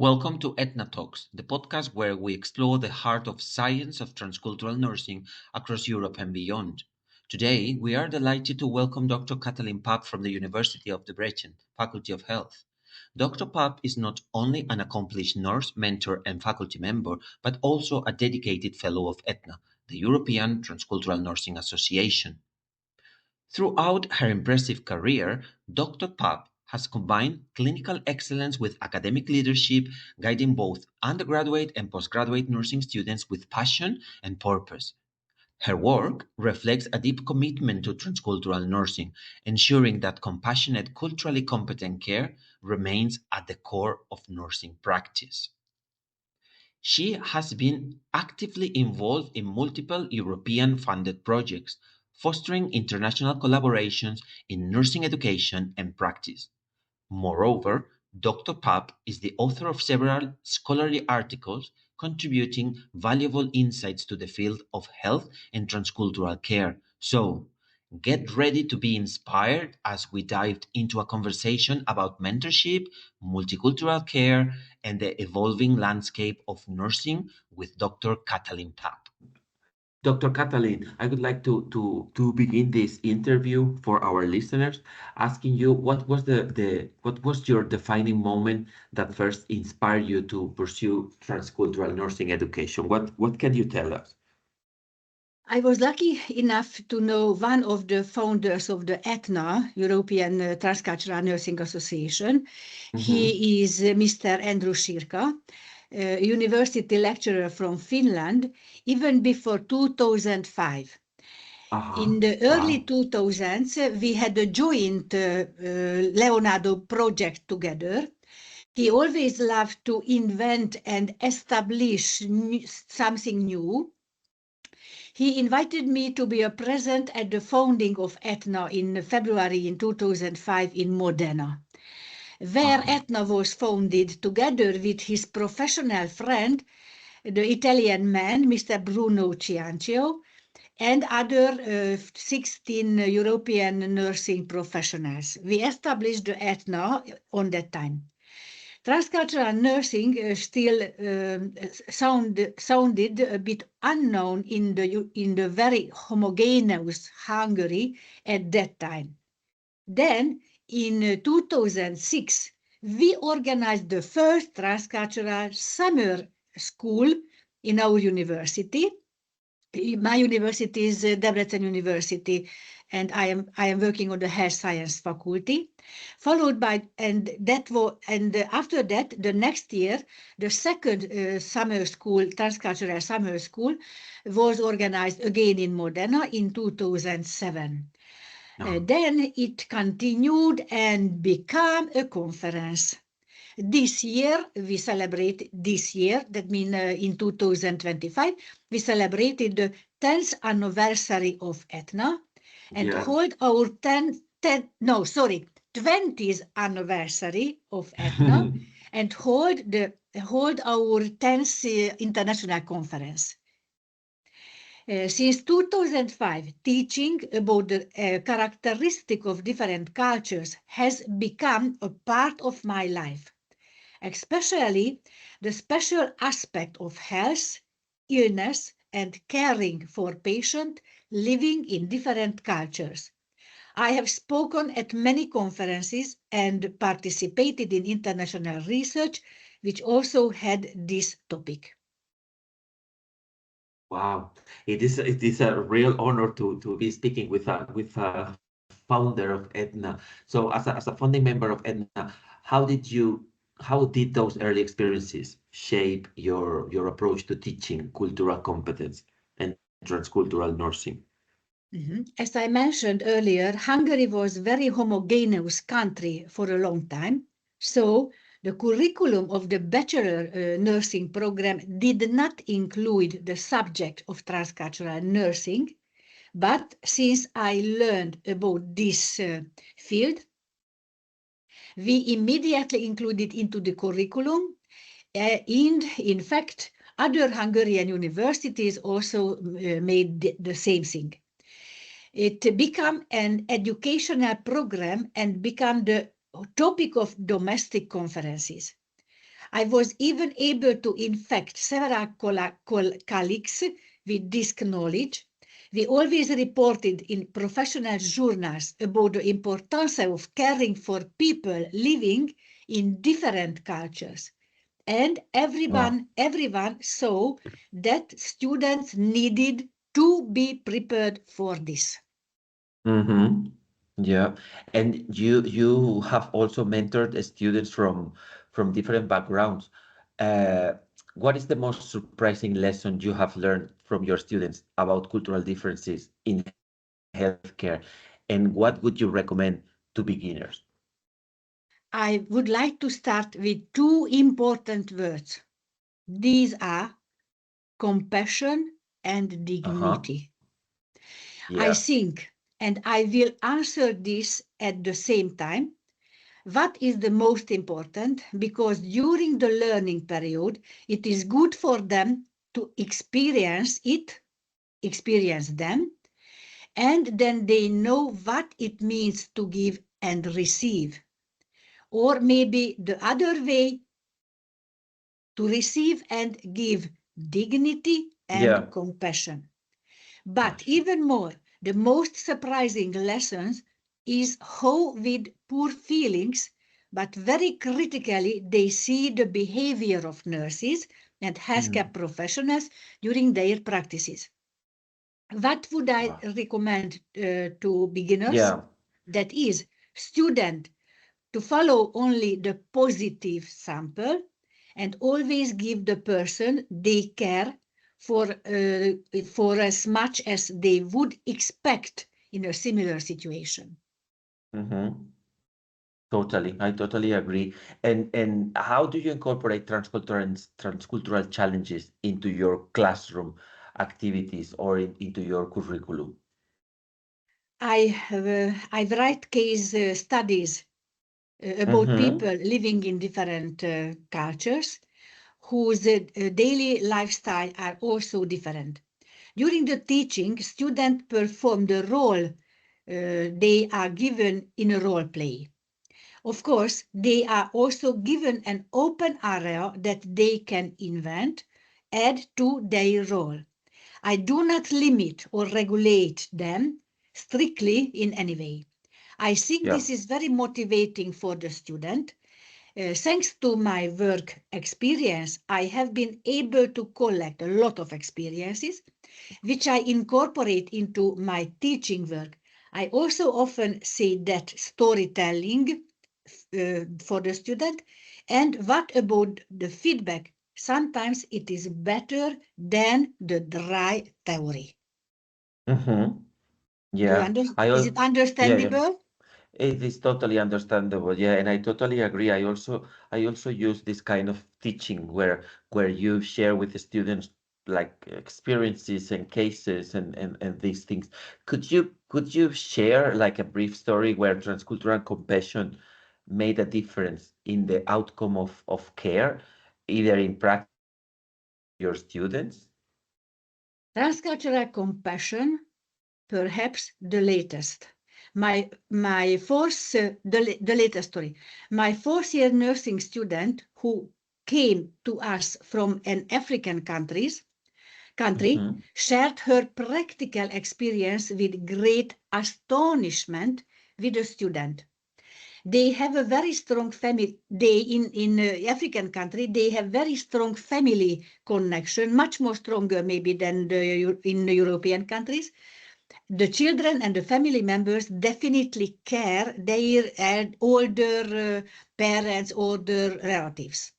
Welcome to Etna Talks, the podcast where we explore the heart of science of transcultural nursing across Europe and beyond. Today, we are delighted to welcome Dr. Katalin Papp from the University of Debrecen, Faculty of Health. Dr. Papp is not only an accomplished nurse, mentor, and faculty member, but also a dedicated fellow of Etna, the European Transcultural Nursing Association. Throughout her impressive career, Dr. Papp has combined clinical excellence with academic leadership, guiding both undergraduate and postgraduate nursing students with passion and purpose. Her work reflects a deep commitment to transcultural nursing, ensuring that compassionate, culturally competent care remains at the core of nursing practice. She has been actively involved in multiple European-funded projects, fostering international collaborations in nursing education and practice. Moreover, Dr. Papp is the author of several scholarly articles contributing valuable insights to the field of health and transcultural care. So, get ready to be inspired as we dive into a conversation about mentorship, multicultural care, and the evolving landscape of nursing with Dr. Katalin Papp. Dr. Katalin, I would like to begin this interview for our listeners, asking you what was your defining moment that first inspired you to pursue transcultural nursing education? What can you tell us? I was lucky enough to know one of the founders of the ETNA, European Transcultural Nursing Association. He is Mr. Andrew Shirka, a university lecturer from Finland, even before 2005. In the early 2000s, we had a joint Leonardo project together. He always loved to invent and establish something new. He invited me to be present at the founding of Etna in February in 2005 in Modena, where Etna was founded together with his professional friend, the Italian man, Mr. Bruno Ciancio, and other 16 European nursing professionals. We established the Etna on that time. Transcultural nursing still sounded a bit unknown in the very homogeneous Hungary at that time. Then, in 2006, we organized the first transcultural summer school in our university. My university is Debrecen University, and I am working on the health science faculty. Followed by after that, the next year, the second summer school, transcultural summer school, was organized again in Modena in 2007. Then it continued and became a conference. That means in 2025, we celebrated the 10th anniversary of Etna and hold our 20th anniversary of Etna and hold our 10th international conference. Since 2005, teaching about the characteristic of different cultures has become a part of my life, especially the special aspect of health, illness, and caring for patients living in different cultures. I have spoken at many conferences and participated in international research, which also had this topic. Wow, it is a real honor to be speaking with a founder of Edna. So as a founding member of Edna, how did those early experiences shape your approach to teaching cultural competence and transcultural nursing? As I mentioned earlier, Hungary was a very homogeneous country for a long time. So the curriculum of the bachelor nursing program did not include the subject of transcultural nursing. But since I learned about this field, we immediately included into the curriculum. And in fact, other Hungarian universities also made the same thing. It became an educational program and became the topic of domestic conferences. I was even able to infect several colleagues with this knowledge. We always reported in professional journals about the importance of caring for people living in different cultures. And everyone saw that students needed to be prepared for this. Mm-hmm. Yeah. And you have also mentored students from different backgrounds. Uh, what is the most surprising lesson you have learned from your students about cultural differences in healthcare? And what would you recommend to beginners? I would like to start with two important words. These are compassion and Uh-huh. dignity. I Yeah. think, and I will answer this at the same time, what is the most important, because during the learning period, it is good for them to experience them, and then they know what it means to give and receive. Or maybe the other way, to receive and give dignity and Yeah. compassion. But Gosh. even more, the most surprising lessons is how with poor feelings, but very critically, they see the behavior of nurses and healthcare Mm. professionals during their practices. What would I Wow. recommend to beginners? Yeah. That is, student to follow only the positive sample and always give the person they care for as much as they would expect in a similar situation. Mm-hmm. Totally. I totally agree. And how do you incorporate transcultural challenges into your classroom activities or into your curriculum? I write case studies about Mm-hmm. people living in different cultures whose daily lifestyle are also different. During the teaching, students perform the role they are given in a role play. Of course, they are also given an open area that they can invent, add to their role. I do not limit or regulate them strictly in any way. I think Yeah. this is very motivating for the student. Thanks to my work experience, I have been able to collect a lot of experiences, which I incorporate into my teaching work. I also often say that storytelling for the student. And what about the feedback? Sometimes it is better than the dry theory. Mm-hmm. Do you Yeah. is it Yeah, yeah. understandable? It is totally understandable, yeah, and I totally agree. I also use this kind of teaching where you share with the students like experiences and cases and these things. Could you share like a brief story where transcultural compassion made a difference in the outcome of care, either in practice or for your students? Transcultural compassion, perhaps the latest. The latest story. My fourth year nursing student who came to us from an African country Mm-hmm. shared her practical experience with great astonishment with the student. They have a very strong family. In African country, they have very strong family connection, much more stronger maybe than in the European countries. The children and the family members definitely care their older parents, older relatives.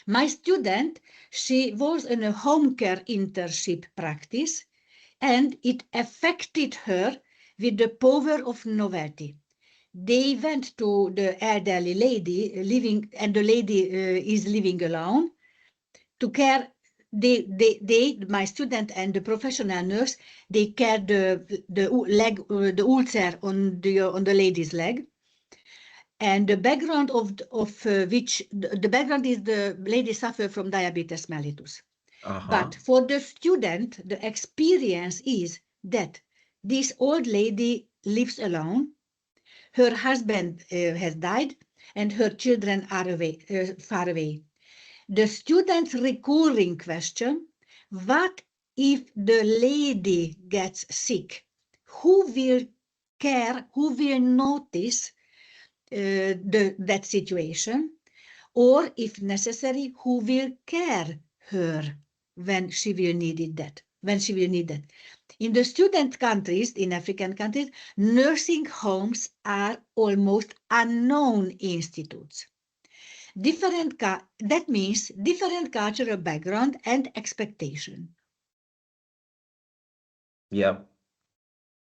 My student, she was in a home care internship practice, and it affected her with the power of novelty. They went to the elderly lady living, and the lady is living alone to care. My student and the professional nurse, they care the leg, the ulcer on the lady's leg, and the background of which the background is the lady suffer from diabetes mellitus. Uh-huh. But for the student, the experience is that this old lady lives alone. Her husband has died. and her children are far away. The student's recurring question, what if the lady gets sick? Who will care, who will notice that situation? Or if necessary, who will care her when she will need that. In the student countries, in African countries, nursing homes are almost unknown institutes. That means different cultural background and expectation. Yeah.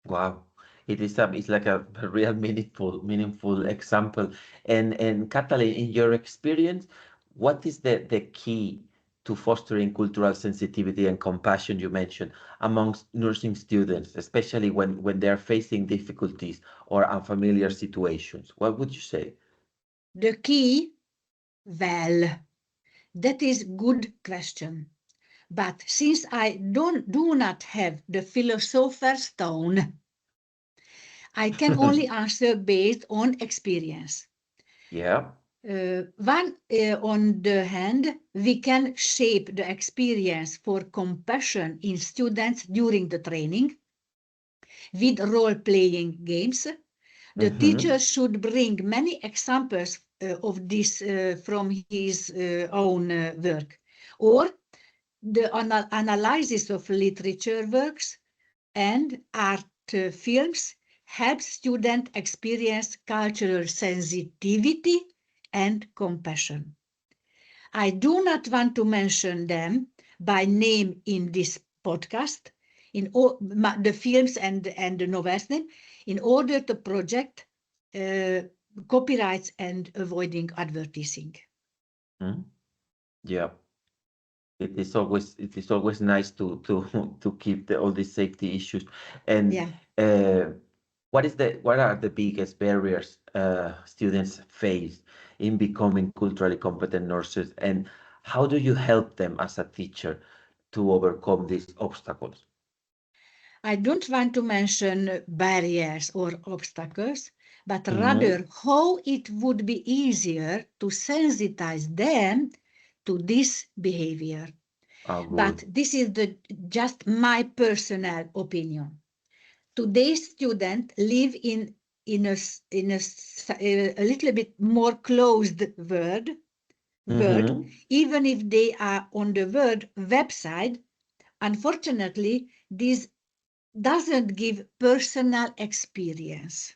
Wow. It's like a real meaningful example. And Katalin, in your experience, what is the key to fostering cultural sensitivity and compassion you mentioned amongst nursing students, especially when they're facing difficulties or unfamiliar situations? What would you say? The key, well, that is good question. But since I do not have the philosopher's stone, I can only answer based on experience. Yeah. On the hand, we can shape the experience for compassion in students during the training with role-playing games. The Mm-hmm. teacher should bring many examples of this from his own work, or the analysis of literature works and art films help students experience cultural sensitivity and compassion. I do not want to mention them by name in this podcast, in all, the films and the novels name, in order to project uh, copyrights and avoiding advertising. Mm-hmm. Yeah. It is always nice to to keep all these safety issues. And Yeah. uh, what are the biggest barriers students face in becoming culturally competent nurses, and how do you help them as a teacher to overcome these obstacles? I don't want to mention barriers or obstacles, but Mm-hmm. rather how it would be easier to sensitize them to this behavior. Oh, But good. this is just my personal opinion. Today's students live in a little bit more closed world, Mm-hmm. even if they are on the world website. Unfortunately, this doesn't give personal experience.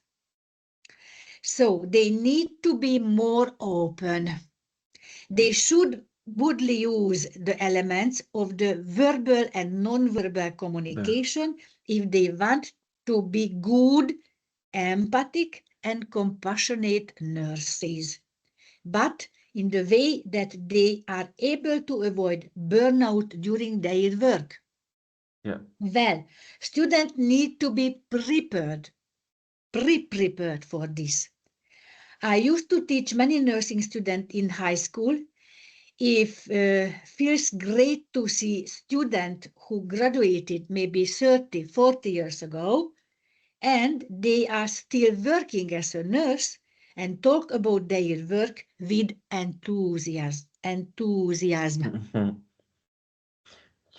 So they need to be more open. They should would use the elements of the verbal and non-verbal communication if they want to be good, empathic, and compassionate nurses, but in the way that they are able to avoid burnout during their work. Yeah. Well, students need to be pre-prepared for this. I used to teach many nursing students in high school. It feels great to see students who graduated maybe 30, 40 years ago, and they are still working as a nurse and talk about their work with enthusiasm.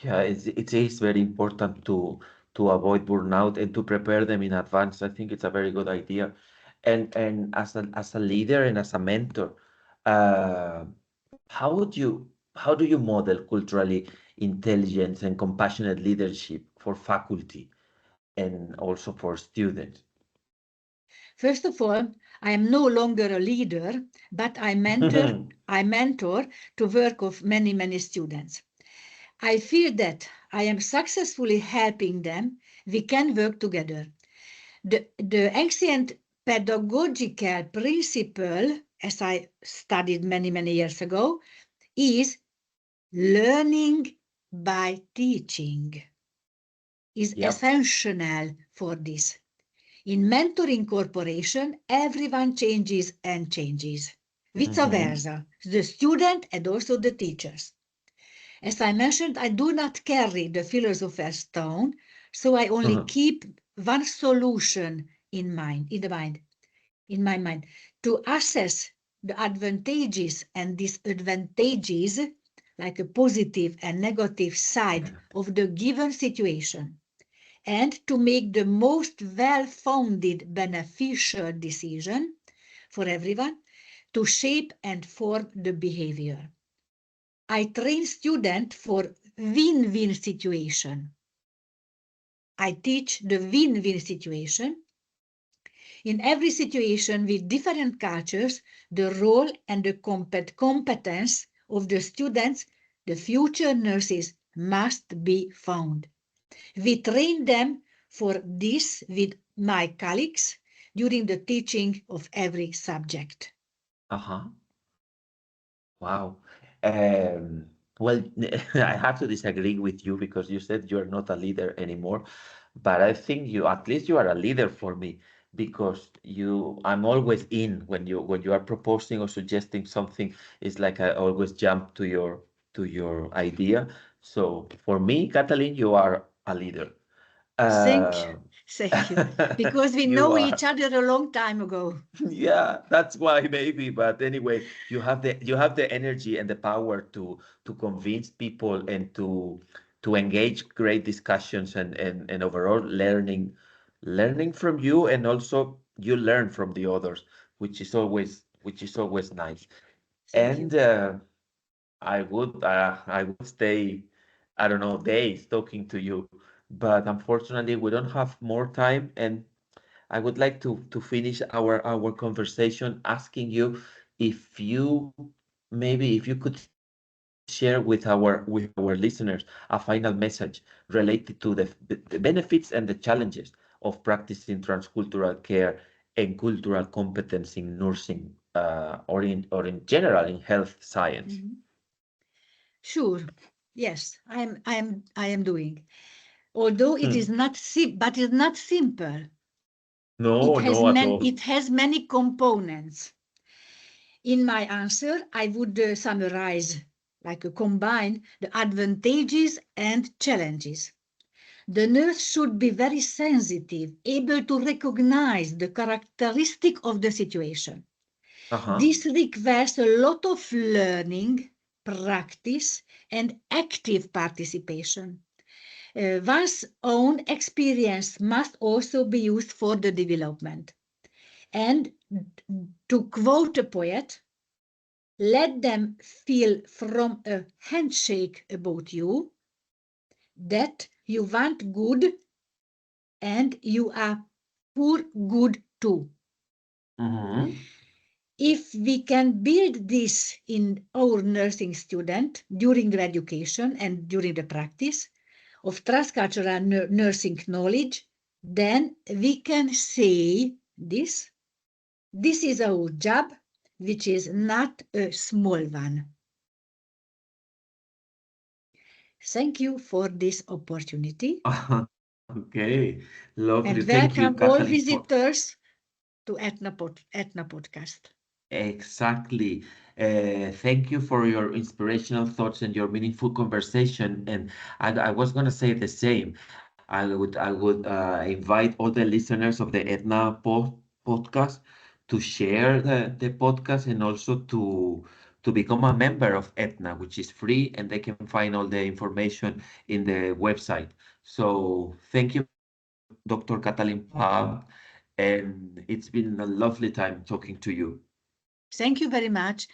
Yeah, it is very important to avoid burnout and to prepare them in advance. I think it's a very good idea. And as a leader and as a mentor, uh, how do you model culturally intelligence and compassionate leadership for faculty and also for students? First of all, I am no longer a leader, but I mentor to work of many, many students. I feel that I am successfully helping them. We can work together. The ancient pedagogical principle, as I studied many, many years ago, is learning by teaching, is Yep. essential for this. In mentoring corporation, everyone changes and changes. Vice Mm-hmm. versa, the student and also the teachers. As I mentioned, I do not carry the philosopher's stone, so I only keep one solution in my mind, to assess the advantages and disadvantages, like a positive and negative side of the given situation, and to make the most well-founded beneficial decision for everyone to shape and form the behavior. I train students for win-win situation. I teach the win-win situation. In every situation with different cultures, the role and the competence of the students, the future nurses, must be found. We train them for this with my colleagues during the teaching of every subject. Uh-huh. Wow. Well, I have to disagree with you because you said you're not a leader anymore, but I think you at least you are a leader for me because I'm always in when you are proposing or suggesting something. It's like I always jump to your idea. So for me, Kathleen, you are a leader. Thank you. Uh, Thank you. Because we you know are. each other a long time ago. Yeah, that's why maybe. But anyway, you have the energy and the power to convince people and to engage great discussions and overall learning from you and also you learn from the others, which is always nice. Thank you. And I would stay, I don't know, days talking to you, but unfortunately we don't have more time and I would like to finish our conversation asking you if you maybe if you could share with our listeners a final message related to the benefits and the challenges of practicing transcultural care and cultural competence in nursing or in general in health science. Mhm. Sure. Yes, I am doing. Although it is Hmm. not but it's not simple. No, no, at all. It has many components. In my answer, I would summarize, combine the advantages and challenges. The nurse should be very sensitive, able to recognize the characteristic of the situation. Uh-huh. This requires a lot of learning, practice, and active participation. One's own experience must also be used for the development. And to quote a poet, let them feel from a handshake about you that you want good and you are for good too. Mm-hmm. If we can build this in our nursing student during the education and during the practice of transcultural nursing knowledge, then we can say this. This is our job, which is not a small one. Thank you for this opportunity Okay, lovely. and Thank you, welcome all Kathleen, for visitors to Etna Podcast. exactly. Thank you for your inspirational thoughts and your meaningful conversation. And I was going to say the same. I would invite all the listeners of the Edna podcast to share the podcast and also to become a member of Edna, which is free, and they can find all the information in the website. So thank you, Dr. Katalin Pab, and it's been a lovely time talking to you. Thank you very much.